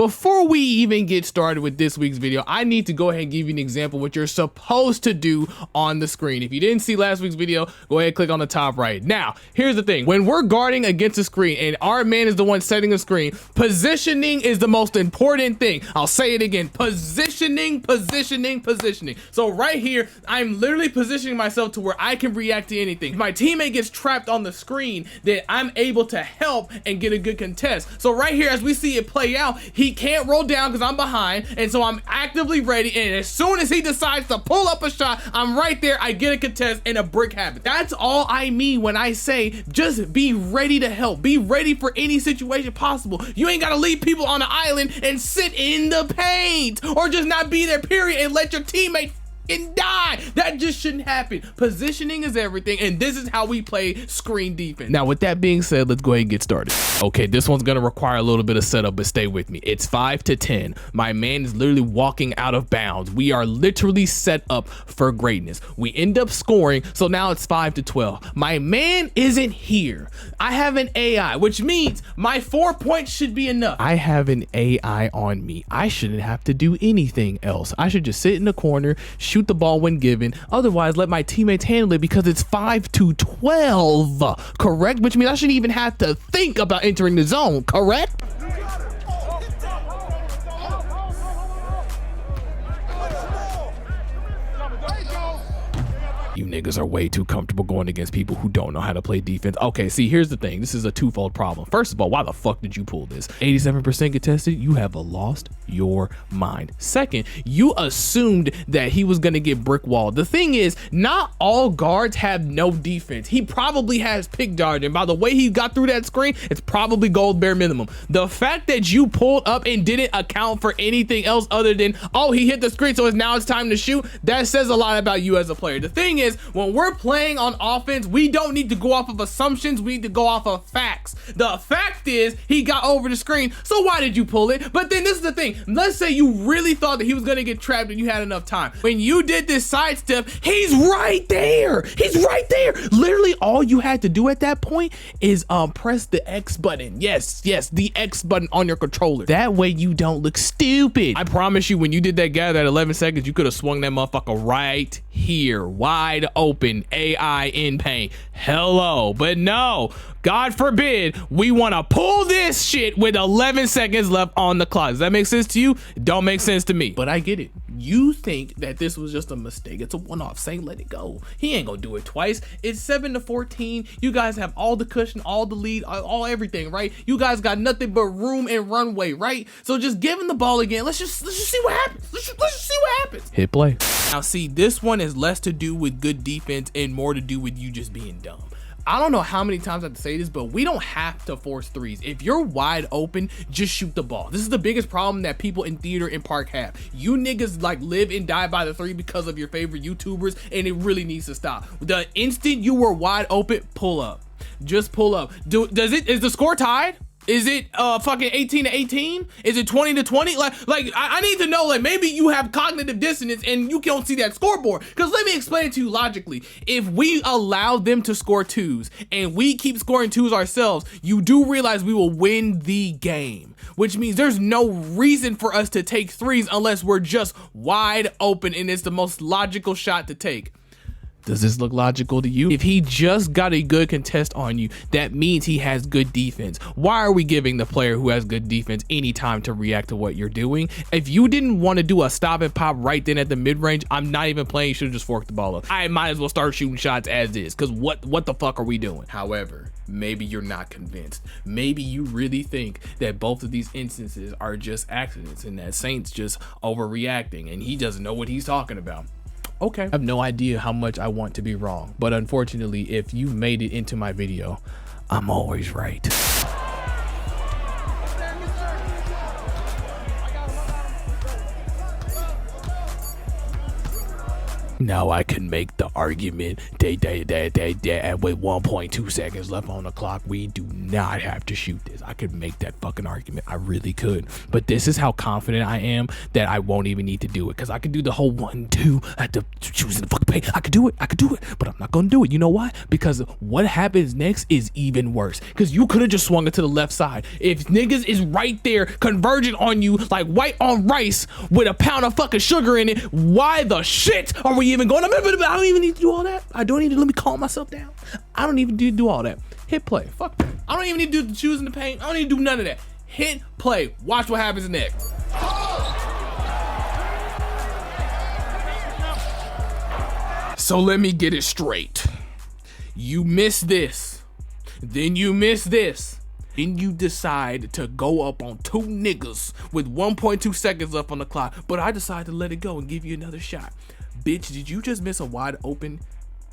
Before we even get started with this week's video, I need to go ahead and give you an example of what you're supposed to do on the screen. If you didn't see last week's video, go ahead and click on the top right. Now, here's the thing. When we're guarding against a screen and our man is the one setting the screen, positioning is the most important thing. I'll say it again. Positioning. So right here, I'm literally positioning myself to where I can react to anything. If my teammate gets trapped on the screen, then I'm able to help and get a good contest. So right here, as we see it play out, he can't roll down because I'm behind, and so I'm actively ready, and as soon as he decides to pull up a shot, I'm right there. I get a contest and a brick happens. That's all I mean when I say just be ready to help. Be ready for any situation possible. You ain't gotta leave people on the island and sit in the paint or just not be there, period, and let your teammate and die. That just shouldn't happen. Positioning is everything, and this is how we play screen defense. Now, with that being said, let's go ahead and get started. Okay, this one's gonna require a little bit of setup, but stay with me. It's 5 to 10. My man is literally walking out of bounds. We are literally set up for greatness. We end up scoring, so now it's 5 to 12. My man isn't here. I have an AI, which means my 4 points should be enough. I have an AI on me. I shouldn't have to do anything else. I should just sit in the corner, shoot the ball when given, otherwise let my teammates handle it because it's 5 to 12, correct? Which means I shouldn't even have to think about entering the zone, correct? You niggas are way too comfortable going against people who don't know how to play defense. Okay, see, here's the thing. This is a twofold problem. First of all, why the fuck did you pull this? 87% contested, you have lost your mind. Second, you assumed that he was gonna get brick walled. The thing is, not all guards have no defense. He probably has pick dodge, and by the way he got through that screen, it's probably gold bare minimum. The fact that you pulled up and didn't account for anything else other than, oh, he hit the screen, so now it's time to shoot, that says a lot about you as a player. The thing is, when we're playing on offense, we don't need to go off of assumptions. We need to go off of facts. The fact is he got over the screen, so why did you pull it? But then this is the thing. Let's say you really thought that he was gonna get trapped and you had enough time. When you did this sidestep, he's right there. He's right there. Literally all you had to do at that point is press the X button. Yes, the X button on your controller. That way you don't look stupid. I promise you, when you did that gather at 11 seconds, you could have swung that motherfucker right here, wide open, AI in paint. Hello. But no, God forbid we want to pull this shit with 11 seconds left on the clock. Does that make sense to you? It don't make sense to me, but I get it. You think that this was just a mistake. It's a one-off. Say let it go. He ain't gonna do it twice. It's 7 to 14. You guys have all the cushion, all the lead, all everything, right? You guys got nothing but room and runway, right? So just give him the ball again. Let's just see what happens. Let's just see what happens. Hit play. Now see, this one is less to do with good defense and more to do with you just being dumb. I don't know how many times I have to say this, but we don't have to force threes. If you're wide open, just shoot the ball. This is the biggest problem that people in theater and park have. You niggas like live and die by the three because of your favorite YouTubers, and it really needs to stop. The instant you were wide open, pull up. Just pull up. Is the score tied? Is it fucking 18 to 18? Is it 20 to 20? Like I need to know, like, maybe you have cognitive dissonance and you don't see that scoreboard. Because let me explain it to you logically. If we allow them to score twos and we keep scoring twos ourselves, you do realize we will win the game. Which means there's no reason for us to take threes unless we're just wide open and it's the most logical shot to take. Does this look logical to you? If he just got a good contest on you, that means he has good defense. Why are we giving the player who has good defense any time to react to what you're doing? If you didn't want to do a stop and pop right then at the mid-range, I'm not even playing. You should have just forked the ball up. I might as well start shooting shots as is, because what the fuck are we doing? However, maybe you're not convinced. Maybe you really think that both of these instances are just accidents and that Saint's just overreacting and he doesn't know what he's talking about. Okay, I have no idea how much I want to be wrong, but unfortunately, if you've made it into my video, I'm always right. Now I can make the argument that with 1.2 seconds left on the clock, we do not have to shoot this. I could make that fucking argument. I really could. But this is how confident I am that I won't even need to do it. Because I could do the whole 1, 2, I have to choose in the fucking paint. I could do it. But I'm not going to do it. You know why? Because what happens next is even worse. Because you could have just swung it to the left side. If niggas is right there converging on you like white on rice with a pound of fucking sugar in it, why the shit are we even going? I don't even need to do all that. I don't need to, let me calm myself down. I don't even need to do all that. Hit play. Fuck that. I don't even need to do the choosing the paint. I don't need to do none of that. Hit play. Watch what happens next. So let me get it straight. You miss this. Then you miss this. Then you decide to go up on 2 niggas with 1.2 seconds left on the clock. But I decide to let it go and give you another shot. Bitch, did you just miss a wide open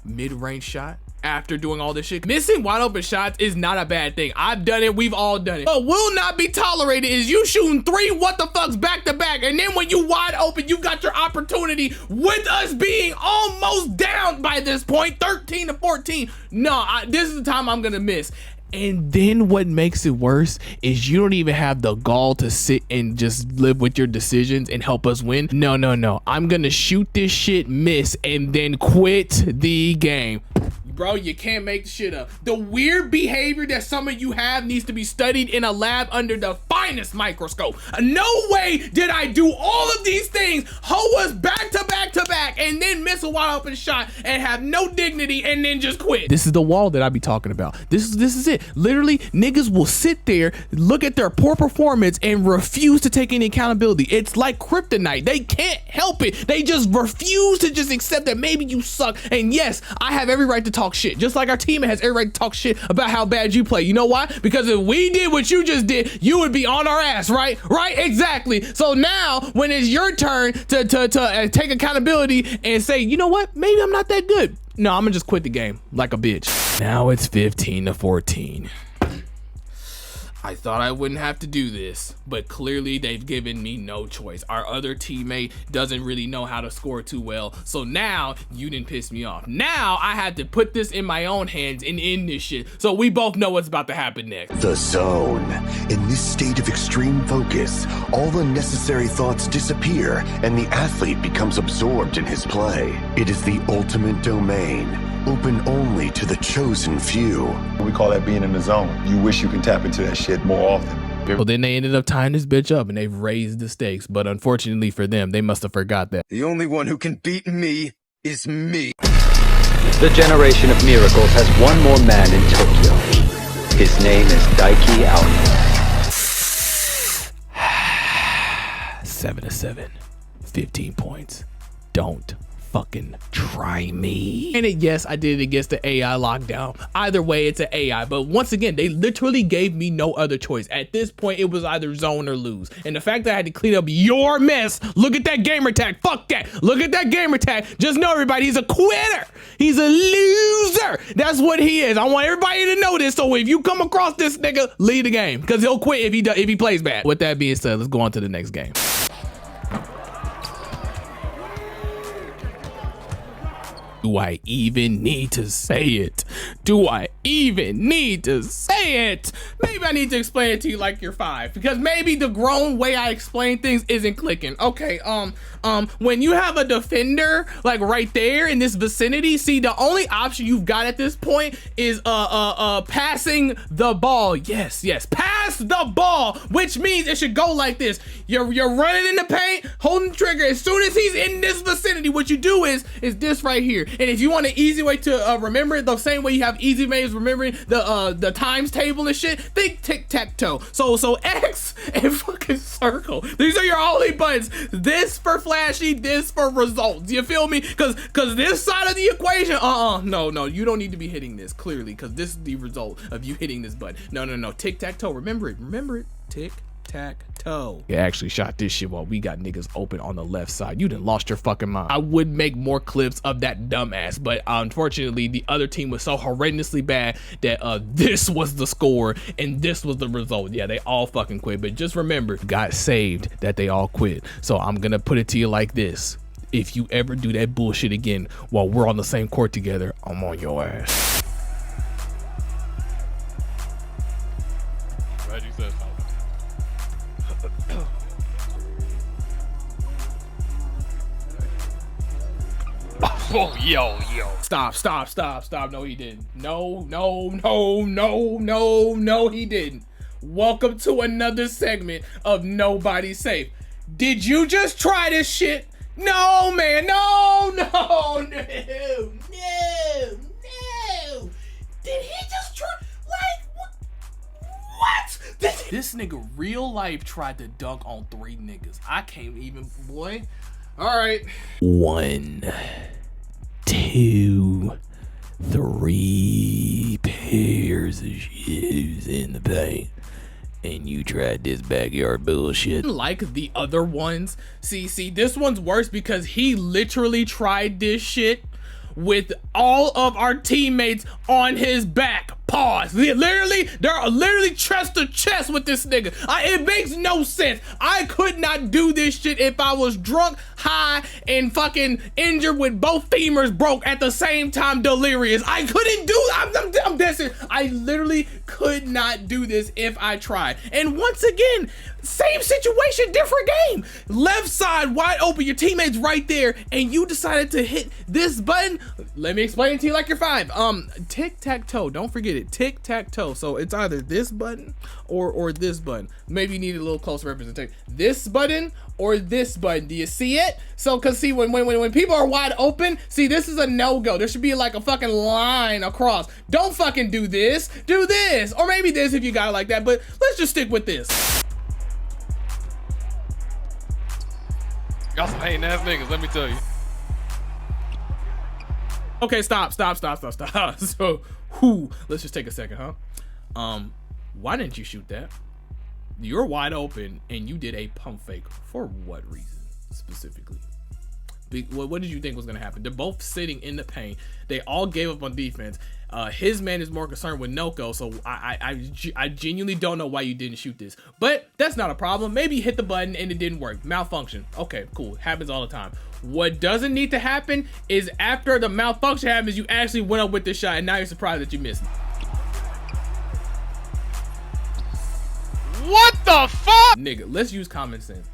mid-range shot after doing all this shit? Missing wide open shots is not a bad thing. I've done it. We've all done it. But will not be tolerated is you shooting 3 what the fucks back to back, and then when you wide open, you got your opportunity with us being almost down by this point, 13-14. No, this is the time I'm gonna miss. And then what makes it worse is you don't even have the gall to sit and just live with your decisions and help us win. No. I'm gonna shoot this shit, miss, and then quit the game. Bro, you can't make the shit up. The weird behavior that some of you have needs to be studied in a lab under the finest microscope. No way did I do all of these things, hoe us back to back to back, and then miss a wide open shot and have no dignity and then just quit. This is the wall that I be talking about. This is it. Literally, niggas will sit there, look at their poor performance, and refuse to take any accountability. It's like kryptonite. They can't help it. They just refuse to just accept that maybe you suck. And yes, I have every right to talk shit, just like our team has every right to talk shit about how bad you play. You know why? Because if we did what you just did, you would be on our ass, right? Exactly. So now when it's your turn to take accountability and say, you know what, maybe I'm not that good, no, I'm gonna just quit the game like a bitch. Now it's 15-14. I thought I wouldn't have to do this, but clearly they've given me no choice. Our other teammate doesn't really know how to score too well, so now you didn't piss me off. Now I had to put this in my own hands and end this shit, so we both know what's about to happen next. The zone. In this state of extreme focus, all unnecessary thoughts disappear and the athlete becomes absorbed in his play. It is the ultimate domain, open only to the chosen few. We call that being in the zone. You wish you can tap into that shit more often. Well, then they ended up tying this bitch up and they've raised the stakes, but unfortunately for them, they must have forgot that. The only one who can beat me is me. The generation of miracles has one more man in Tokyo. His name is Daiki Aono. 7-7, 15 points. Don't fucking try me. And yes, I did it against the AI lockdown. Either way, it's an AI. But once again, they literally gave me no other choice. At this point, it was either zone or lose. And the fact that I had to clean up your mess, look at that gamer tag. Fuck that. Look at that gamer tag. Just know, everybody, he's a quitter. He's a loser. That's what he is. I want everybody to know this. So if you come across this nigga, leave the game, because he'll quit if he plays bad. With that being said, let's go on to the next game. Do I even need to say it? Do I even need to say it? Maybe I need to explain it to you like you're 5, because maybe the grown way I explain things isn't clicking. Okay, when you have a defender like right there in this vicinity, see, the only option you've got at this point is passing the ball. Yes, pass the ball, which means it should go like this. You're running in the paint, holding the trigger. As soon as he's in this vicinity, what you do is this right here. And if you want an easy way to remember it, the same way you have easy ways remembering the times table and shit, think tic-tac-toe. So X and fucking circle. These are your only buttons. This for flashy, this for results. You feel me? Cause this side of the equation, no, you don't need to be hitting this, clearly, because this is the result of you hitting this button. No, tic-tac-toe. Remember it. Tic-tac-toe. You actually shot this shit while we got niggas open on the left side. You done lost your fucking mind. I would make more clips of that dumbass, but unfortunately the other team was so horrendously bad that this was the score and this was the result. Yeah, they all fucking quit, but just remember, got saved that they all quit. So I'm gonna put it to you like this: if you ever do that bullshit again while we're on the same court together, I'm on your ass. Ready? Oh, yo. Stop. No, he didn't. No, he didn't. Welcome to another segment of Nobody's Safe. Did you just try this shit? No, man. No. Did he just try? Like, what? This nigga real life tried to dunk on 3 niggas. I can't even, boy. All right. 1, 2, 3 pairs of shoes in the paint. And you tried this backyard bullshit. Like the other ones. See, this one's worse because he literally tried this shit with all of our teammates on his back. Pause. They're literally chest to chest with this nigga. It makes no sense. I could not do this shit if I was drunk, high, and fucking injured with both femurs broke at the same time, delirious. I couldn't do. I'm dead serious. I literally could not do this if I tried. And once again, same situation, different game. Left side wide open, your teammate's right there, and you decided to hit this button. Let me explain it to you like you're 5. Tic-tac-toe. Don't forget it. Tic-tac-toe. So it's either this button or this button. Maybe you need a little closer representation. This button or this button. Do you see it? So, cause see, when people are wide open, see, this is a no-go. There should be like a fucking line across. Don't fucking do this. Do this. Or maybe this if you got it like that. But let's just stick with this. Y'all some hating ass niggas, let me tell you. Okay, stop. So, let's just take a second, huh? Why didn't you shoot that? You're wide open and you did a pump fake. For what reason specifically? What did you think was gonna happen? They're both sitting in the paint. They all gave up on defense. His man is more concerned with Noko, so I genuinely don't know why you didn't shoot this. But that's not a problem. Maybe you hit the button and it didn't work. Malfunction. Okay, cool. Happens all the time. What doesn't need to happen is after the malfunction happens, you actually went up with this shot and now you're surprised that you missed it. What the fuck? Nigga, let's use common sense.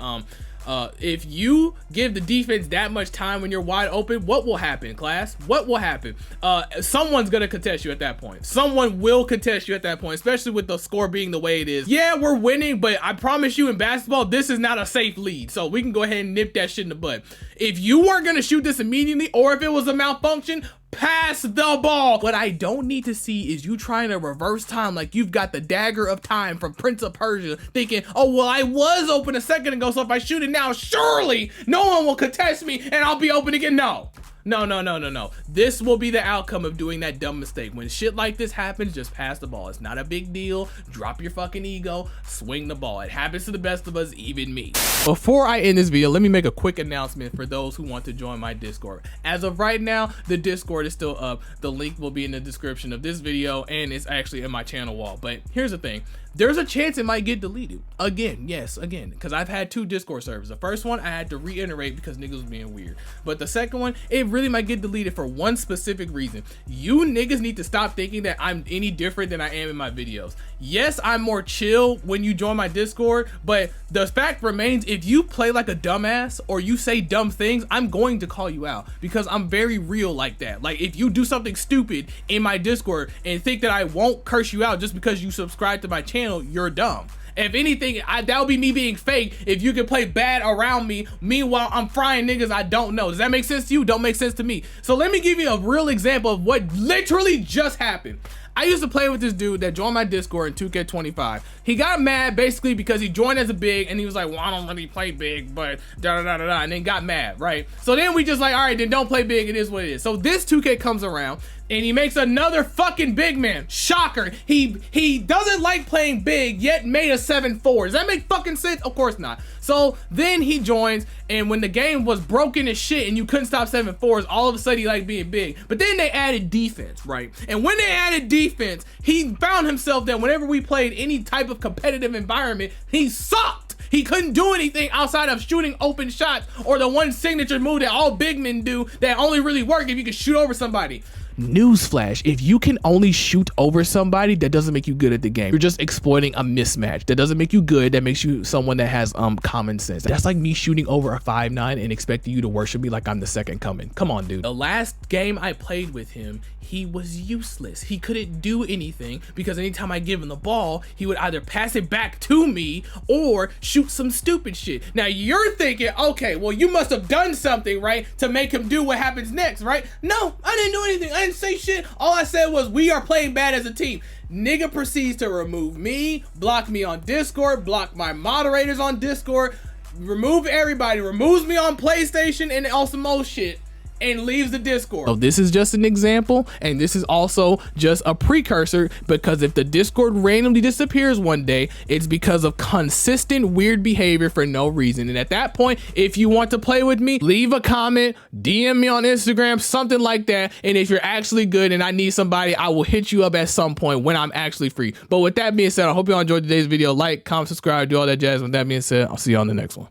If you give the defense that much time when you're wide open, what will happen, class? What will happen? Someone's gonna contest you at that point. Someone will contest you at that point, especially with the score being the way it is. Yeah, we're winning, but I promise you in basketball, this is not a safe lead. So we can go ahead and nip that shit in the bud. If you weren't gonna shoot this immediately, or if it was a malfunction, pass the ball. What I don't need to see is you trying to reverse time like you've got the dagger of time from Prince of Persia, thinking, oh, well, I was open a second ago, so if I shoot it now, surely no one will contest me and I'll be open again. No. This will be the outcome of doing that dumb mistake. When shit like this happens, just pass the ball. It's not a big deal. Drop your fucking ego, swing the ball. It happens to the best of us, even me. Before I end this video, let me make a quick announcement for those who want to join my Discord. As of right now, the Discord is still up. The link will be in the description of this video, and it's actually in my channel wall. But here's the thing. There's a chance it might get deleted. Again, because I've had 2 Discord servers. The first one I had to reiterate because niggas was being weird. But the second one, it really might get deleted for one specific reason. You niggas need to stop thinking that I'm any different than I am in my videos. Yes, I'm more chill when you join my Discord, but the fact remains, if you play like a dumbass or you say dumb things, I'm going to call you out because I'm very real like that. Like, if you do something stupid in my Discord and think that I won't curse you out just because you subscribe to my channel, you're dumb. If anything, that would be me being fake if you can play bad around me. Meanwhile, I'm frying niggas I don't know. Does that make sense to you? Don't make sense to me. So let me give you a real example of what literally just happened. I used to play with this dude that joined my Discord in 2K25. He got mad basically because he joined as a big and he was like, well, I don't really play big, but da-da-da-da-da, and then got mad, right? So then we just like, all right, then don't play big, it is what it is. So this 2K comes around and he makes another fucking big man. Shocker. He doesn't like playing big, yet made a 7-4. Does that make fucking sense? Of course not. So then he joins, and when the game was broken as shit and you couldn't stop 7-4s, all of a sudden he liked being big. But then they added defense, right? And when they added defense, he found himself that whenever we played any type of competitive environment, he sucked. He couldn't do anything outside of shooting open shots or the one signature move that all big men do that only really work if you can shoot over somebody. newsflash, if you can only shoot over somebody, that doesn't make you good at the game. You're just exploiting a mismatch. That doesn't make you good. That makes you someone that has common sense. That's like me shooting over a 5'9" and expecting you to worship me like I'm the second coming. Come on, dude. The last game I played with him, he was useless. He couldn't do anything because anytime I give him the ball, he would either pass it back to me or shoot some stupid shit. Now you're thinking, okay, well, you must have done something, right, to make him do what happens next, right? No, I didn't do anything. I didn't say shit. All I said was, we are playing bad as a team. Nigga proceeds to remove me, block me on Discord, block my moderators on Discord, remove everybody, removes me on PlayStation and on some more shit, and leaves the Discord. So this is just an example, and this is also just a precursor, because if the Discord randomly disappears one day, it's because of consistent weird behavior for no reason. And at that point, if you want to play with me, leave a comment, DM me on Instagram, something like that. And if you're actually good and I need somebody, I will hit you up at some point when I'm actually free. But with that being said, I hope you all enjoyed today's video. Like, comment, subscribe, do all that jazz. With that being said, I'll see you on the next one.